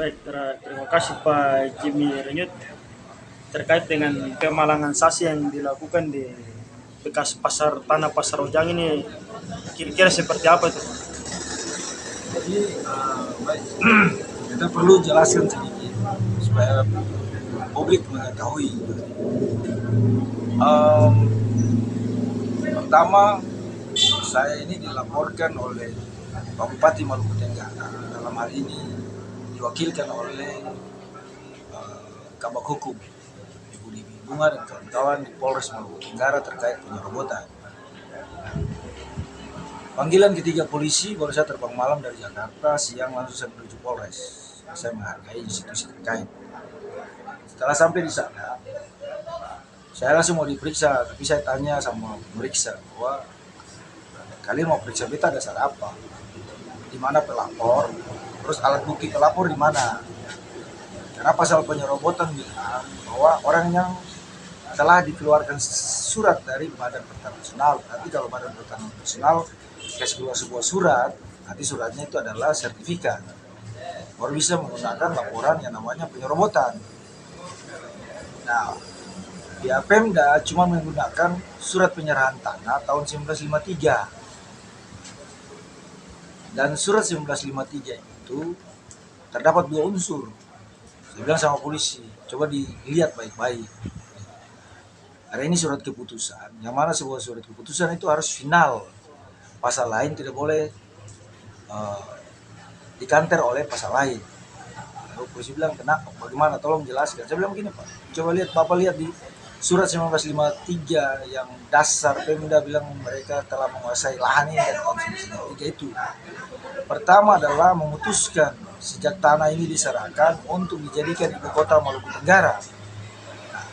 Baik, terima kasih Pak Jimmy Renyut terkait dengan pemalangan sasi yang dilakukan di bekas pasar tanah Pasar Ojang ini kira-kira seperti apa itu? Jadi baik, kita perlu jelaskan sedikit supaya publik mengetahui. Em, Pertama, saya ini dilaporkan oleh Pak Bupati Maluku Tenggara, dalam hal ini diwakilkan oleh Kabak Hukum Ibu Dewi Bunga dan kawan-kawan di Polres Maluku Tenggara terkait penyerobotan. Panggilan ketiga polisi, baru saya terbang malam dari Jakarta, siang langsung saya menuju Polres. Saya menghargai institusi terkait. Setelah sampai di sana, saya langsung mau diperiksa, tapi saya tanya sama pemeriksa bahwa kalian mau periksa beta dasar apa? Di mana pelapor? Terus alat bukti pelapor di mana? Karena pasal penyerobotan bilang bahwa orang yang telah dikeluarkan surat dari Badan Pertanahan Nasional. Nanti kalau Badan Pertanahan Nasional kasih keluar sebuah surat, nanti suratnya itu adalah sertifikat. Baru bisa menggunakan laporan yang namanya penyerobotan. Nah, pihak Pemda cuma menggunakan surat penyerahan tanah tahun 1953. Dan surat 1953 itu terdapat dua unsur. Saya bilang sama polisi, coba dilihat baik-baik. Karena ini surat keputusan, yang mana sebuah surat keputusan itu harus final. Pasal lain tidak boleh dikanter oleh pasal lain. Lalu polisi bilang, kenapa? Bagaimana? Tolong jelaskan. Saya bilang begini, Pak. Coba lihat, Bapak lihat di surat 1953 yang dasar Pemda bilang mereka telah menguasai lahan ini dari tahun 1953 itu. Pertama adalah memutuskan sejak tanah ini diserahkan untuk dijadikan ibu kota Maluku Tenggara. Nah,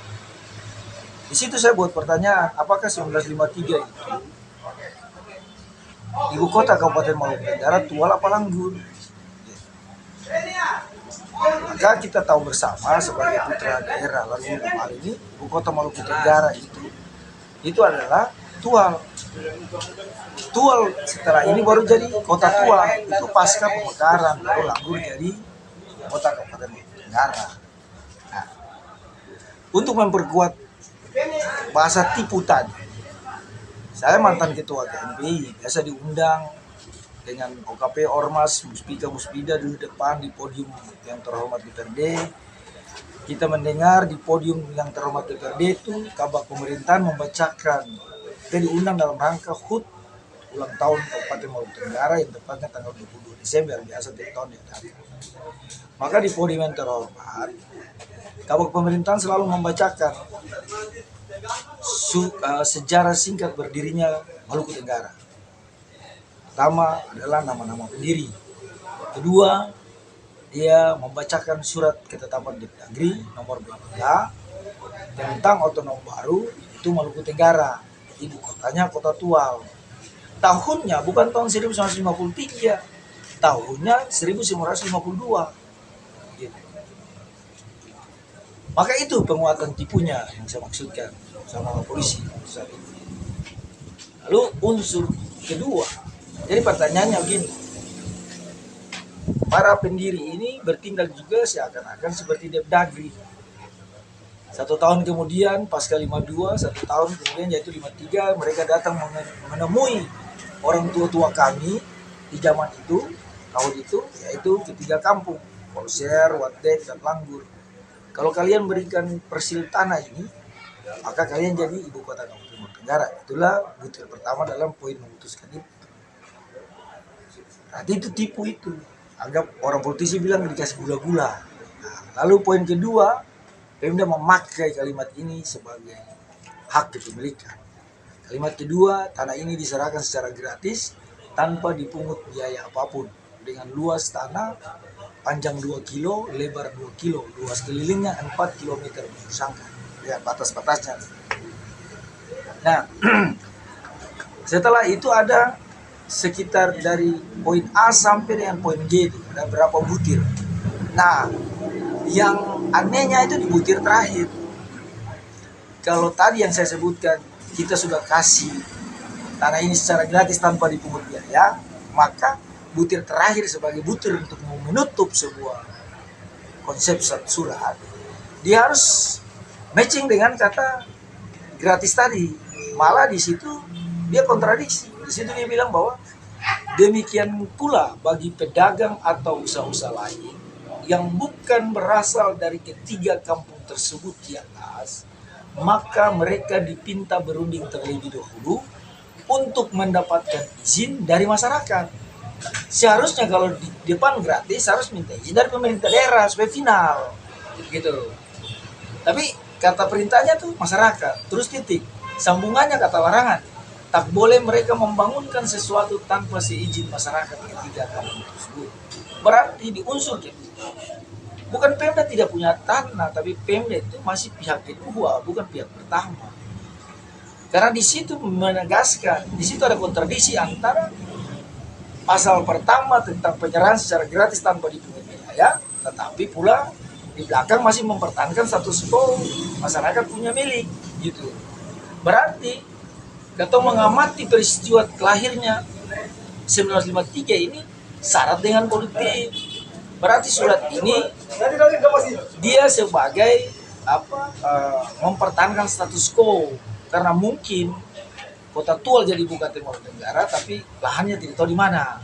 di situ saya buat pertanyaan, apakah 1953 itu ibu kota Kabupaten Maluku Tenggara Tual apa Langgur? Maka kita tahu bersama sebagai putra daerah, lalu dalam hal ini ibu kota Maluku Tenggara itu adalah Tual. Tual setelah ini baru jadi kota Tual, itu pasca pemekaran, baru Langgur jadi kota Kabupaten Maluku Tenggara. Nah, untuk memperkuat bahasa tipu tadi, saya mantan ketua KNPI, biasa diundang dengan OKP Ormas, Muspika Muspida di depan di podium yang terhormat DPRD. Kita mendengar di podium yang terhormat DPRD itu Kabak Pemerintahan membacakan, kita diundang dalam rangka HUT ulang tahun Kabupaten Maluku Tenggara yang tepatnya tanggal 22 Desember, biasa tiap tahun diadakan. Maka di podium yang terhormat, Kabak Pemerintahan selalu membacakan sejarah singkat berdirinya Maluku Tenggara. Pertama adalah nama-nama pendiri. Kedua, dia membacakan surat ketetapan Depdagri nomor bla bla tentang otonom baru itu Maluku Tenggara. Ibu kotanya Kota Tual. Tahunnya bukan tahun 1953, tahunnya 1952. Gitu. Maka itu penguatan tipunya yang saya maksudkan sama polisi saat itu. Lalu unsur kedua, jadi pertanyaannya begini, para pendiri ini bertindak juga seakan-akan seperti Depdagri. 1 tahun kemudian, pasca 52, 1 tahun kemudian yaitu 53, mereka datang menemui orang tua-tua kami di zaman itu, tahun itu, yaitu ketiga kampung, Polser, Wadek, dan Langgur. Kalau kalian berikan persil tanah ini, maka kalian jadi ibu kota Kabupaten Maluku Tenggara. Itulah butir pertama dalam poin memutuskan itu. Nah, itu tipu itu. Anggap orang politisi bilang dikasih gula-gula. Nah, lalu poin kedua, Pemda memakai kalimat ini sebagai hak kepemilikan. Kalimat kedua, tanah ini diserahkan secara gratis tanpa dipungut biaya apapun. Dengan luas tanah panjang 2 kilo, lebar 2 kilo, luas kelilingnya 4 km bersangka. Lihat batas-batasnya. Nah, setelah itu ada sekitar dari poin A sampai dengan poin G itu ada berapa butir. Nah, yang anehnya itu di butir terakhir. Kalau tadi yang saya sebutkan kita sudah kasih tanah ini secara gratis tanpa dipungut biaya, maka butir terakhir sebagai butir untuk menutup sebuah konsep satu surat, dia harus matching dengan kata gratis tadi. Malah di situ dia kontradiksi. Di situ dia bilang bahwa demikian pula bagi pedagang atau usaha-usaha lain yang bukan berasal dari ketiga kampung tersebut di atas, maka mereka dipinta berunding terlebih dahulu untuk mendapatkan izin dari masyarakat. Seharusnya kalau di depan gratis harus minta izin dari pemerintah daerah supaya final, gitu. Tapi kata perintahnya tuh masyarakat, terus titik. Sambungannya kata larangan, tak boleh mereka membangunkan sesuatu tanpa seizin masyarakat ketiga kampung tersebut. Berarti di unsur gitu. Bukan Pemda tidak punya tanah, tapi Pemda itu masih pihak kedua, bukan pihak pertama. Karena di situ menegaskan, di situ ada kontradiksi antara pasal pertama tentang penyerahan secara gratis tanpa dipungut biaya, tetapi pula di belakang masih mempertahankan status quo masyarakat punya milik, gitu. Berarti kita mengamati peristiwa lahirnya 1953 ini syarat dengan politik. Berarti surat ini dia sebagai mempertahankan status quo, karena mungkin Kota Tual jadi ibu kota Maluku Tenggara tapi lahannya tidak tahu di mana.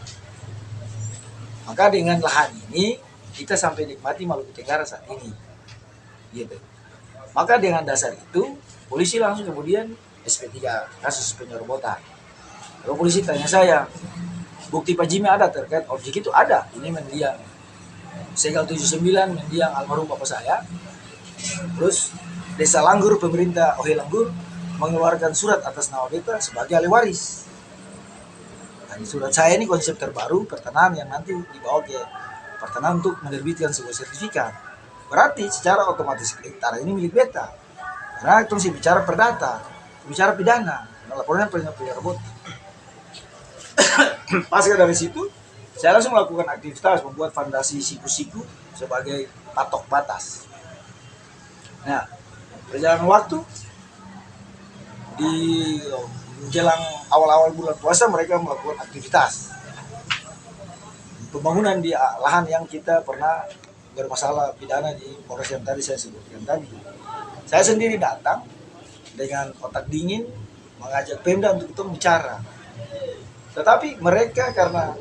Maka dengan lahan ini kita sampai nikmati Maluku Tenggara saat ini, gitu. Maka dengan dasar itu polisi langsung kemudian SP3 kasus penyerobotan. Lalu polisi tanya saya, bukti Pak Jimmy ada terkait objek itu? Ada, ini mendiang Segel 79, mendiang almarhum bapak saya. Terus Desa Langgur, pemerintah Ohe Langgur mengeluarkan surat atas nama beta sebagai ahli waris. Dan surat saya ini konsep terbaru pertanahan yang nanti dibawa ke pertanahan untuk menerbitkan sebuah sertifikat. Berarti secara otomatis hektare ini milik beta. Karena itu sih bicara perdata, bicara pidana, laporan penyerobot. Pasca dari situ, saya langsung melakukan aktivitas membuat fondasi siku-siku sebagai patok batas. Nah, berjalan waktu di menjelang awal-awal bulan puasa mereka melakukan aktivitas pembangunan di lahan yang kita pernah bermasalah pidana di Polres yang tadi saya sebutkan tadi. Saya sendiri datang dengan otak dingin mengajak Pemda untuk kita bicara. Tetapi mereka karena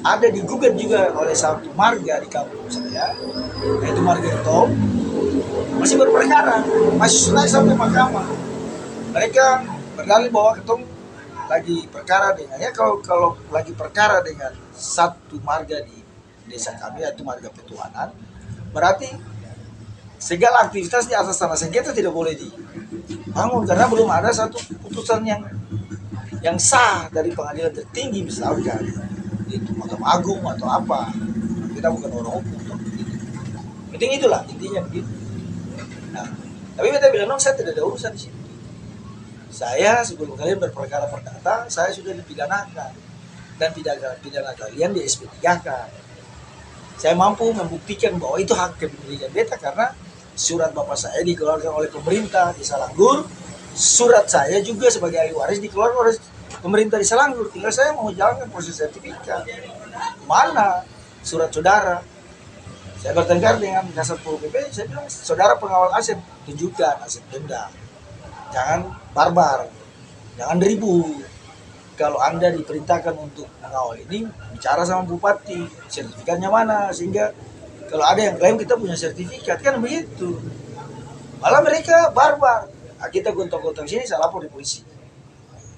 ada digugat juga oleh satu marga di kampung saya, yaitu marga Tom, masih berperkara, masih naik sampai mahkamah. Mereka berdalih bahwa Ketum lagi perkara dengan kalau lagi perkara dengan satu marga di desa kami, yaitu marga Petuanan, berarti segala aktivitas di atas tanah sengketa tidak boleh dibangun karena belum ada satu putusan yang sah dari pengadilan tertinggi, misalkan itu Mahkamah Agung atau apa. Kita bukan orang hukum, penting itulah intinya begitu. Nah, tapi kita bilang saya tidak ada urusan di sini. Saya sebelum kalian berperkara perdata, saya sudah dipidanakan dan pidana kalian di SP3K. Saya mampu membuktikan bahwa itu hak kepemilikan beta karena surat bapak saya dikeluarkan oleh pemerintah di Salanggur, surat saya juga sebagai ahli waris dikeluarkan oleh pemerintah di Salanggur. Tinggal saya mau jalankan proses sertifikat. Mana surat saudara? Saya bertengkar dengan Kasat Pol PP, saya bilang, saudara pengawal aset, tunjukkan aset Pemda. Jangan barbar, jangan ribut. Kalau Anda diperintahkan untuk mengawal ini, bicara sama Bupati, sertifikatnya mana, sehingga kalau ada yang klaim kita punya sertifikat, kan begitu. Malah mereka barbar. Nah, kita gontok-gontok sini, saya lapor di polisi,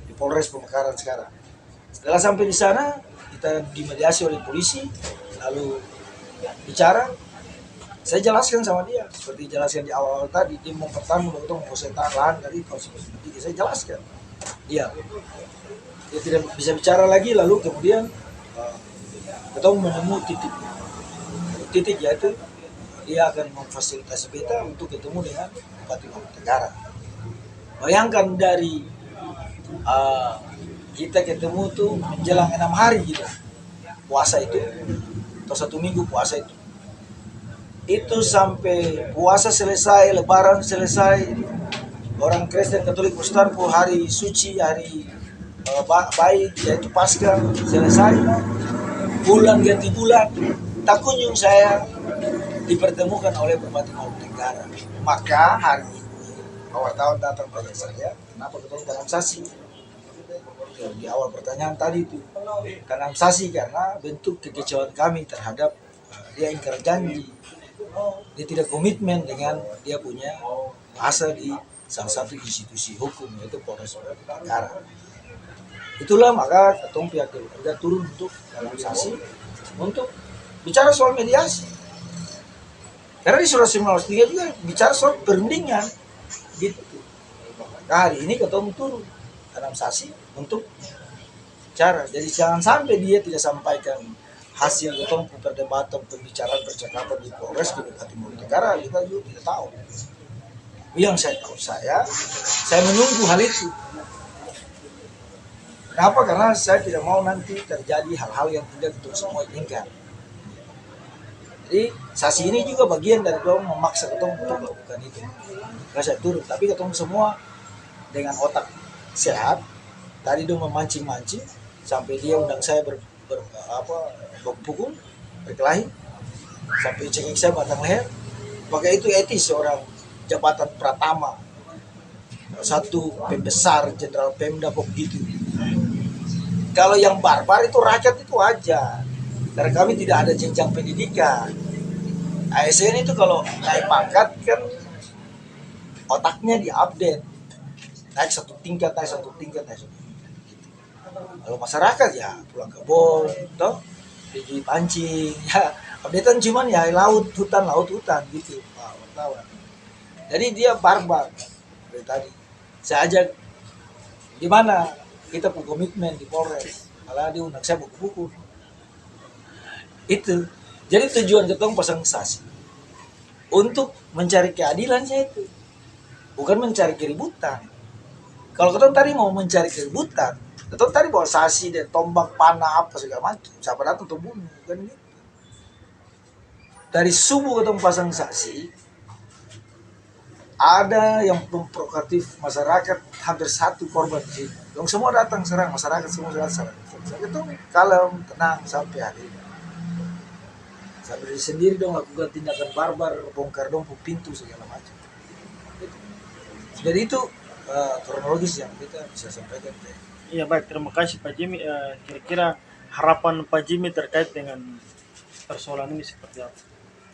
di Polres Pemekaran sekarang. Setelah sampai di sana, kita dimediasi oleh polisi, lalu bicara. Saya jelaskan sama dia, seperti jelaskan di awal tadi, dia mau pertama untuk memposetakan lahan dari tahun 1993. Saya jelaskan, dia tidak bisa bicara lagi, lalu kemudian kita menemukan titik yaitu dia akan memfasilitasi beta untuk ketemu dengan Bupati Maluku Tenggara. Bayangkan dari kita ketemu tuh menjelang 6 hari gitu, puasa itu, atau 1 minggu puasa itu sampai puasa selesai, lebaran selesai, orang Kristen Katolik Protestan hari suci, hari baik yaitu Paskah selesai, bulan ganti bulan, tak kunjung saya dipertemukan oleh Bupati Maluku Tenggara. Maka hari ini wartawan datang tanya saya, kenapa ketemu tanam sasi? Di awal pertanyaan tadi itu, tanam sasi karena bentuk kekecewaan kami terhadap dia ingkar janji. Dia tidak komitmen dengan dia punya masa di salah satu institusi hukum, yaitu Polres Maluku Tenggara. Itulah maka ketum pihak keluarga turun untuk organisasi untuk bicara soal mediasi. Karena di surat 1993 juga bicara soal perundingan gitu. Nah, hari ini ketum turun dalam sasi untuk bicara. Jadi jangan sampai dia tidak sampaikan hasil ketum perdebatan, pembicaraan, percakapan di Polres ke Bupati Maluku Tenggara, kita juga tidak tahu. Yang saya tahu saya menunggu hal itu. Kenapa? Karena saya tidak mau nanti terjadi hal-hal yang tidak kita semua inginkan. Jadi sasi ini juga bagian dari dong memaksa ketemu untuk melakukan itu. Karena saya turun, tapi ketemu semua dengan otak sehat. Tadi dong memancing-mancing sampai dia undang saya berpukul, berkelahi, sampai cekik saya batang leher. Pakai itu etis seorang jabatan pratama, satu pembesar jenderal Pemda begitu. Kalau yang barbar itu rakyat itu aja. Karena kami tidak ada jenjang pendidikan. ASN itu kalau naik pangkat kan otaknya diupdate. Naik satu tingkat. Kalau masyarakat ya pulang kebun, toh pergi pancing, ya updatean cuman ya laut hutan gitu. Wah, wartawan. Jadi dia barbar dari tadi. Saya ajak gimana kita punya komitmen di Polres, malah dia undang saya buku-buku. Itu. Jadi tujuan ketong pasang sasi untuk mencari keadilannya itu, bukan mencari keributan. Kalau ketong tadi mau mencari keributan, ketong tadi bawa sasi dan tombak panah apa segala macam, siapa datang tuh bunuh, kan gitu. Dari subuh ketong pasang sasi, ada yang memprovokatif masyarakat, hampir satu korban di sini. Dong semua datang serang, masyarakat semua datang serang. Itu kalem, tenang sampai hari ini. Sampai sendiri dong lakukan tindakan barbar, bongkar dong pintu segala macam. Jadi itu kronologis yang kita bisa sampaikan. Iya baik, terima kasih Pak Jimmy. Kira-kira harapan Pak Jimmy terkait dengan persoalan ini seperti apa?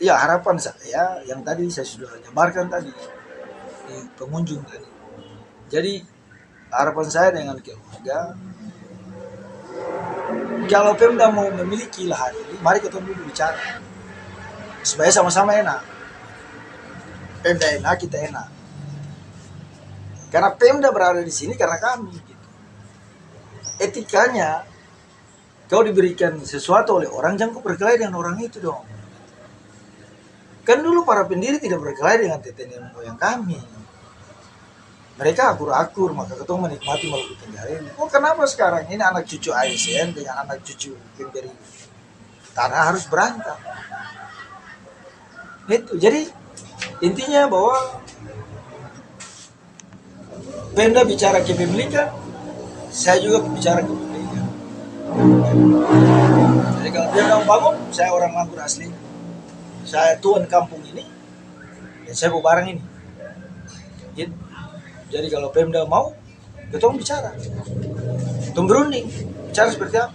Iya, harapan saya yang tadi saya sudah jabarkan tadi di pengunjung tadi. Jadi harapan saya dengan keluarga, kalau Pemda mau memiliki lahan ini, mari kita dulu bicara supaya sama-sama enak. Pemda enak, kita enak. Karena Pemda berada di sini karena kami. Gitu. Etikanya, kau diberikan sesuatu oleh orang, jangan kau berkelahi dengan orang itu dong. Kan dulu para pendiri tidak berkelahi dengan nenek moyang kami. Mereka akur-akur, maka ketemu menikmati Maluku Tenggara ini. Oh, kenapa sekarang ini anak cucu ASN dengan anak cucu pemberi tanah harus berantem? Itu. Jadi intinya bahwa Pemda bicara kepemilikan, saya juga bicara kepemilikan. Jadi kalau Pemda mau bangun, saya orang Lampur asli, saya tuan kampung ini, dan saya bawa barang ini. Gitu. Jadi kalau Pemda mau, kita bicara, kita berunding, bicara seperti apa.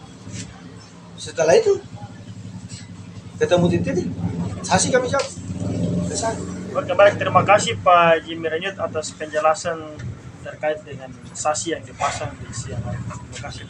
Setelah itu, ketemu titik, sasi kami jawab. Oke baik, terima kasih Pak Jimmy Renyut atas penjelasan terkait dengan sasi yang dipasang di siang hari. Terima kasih.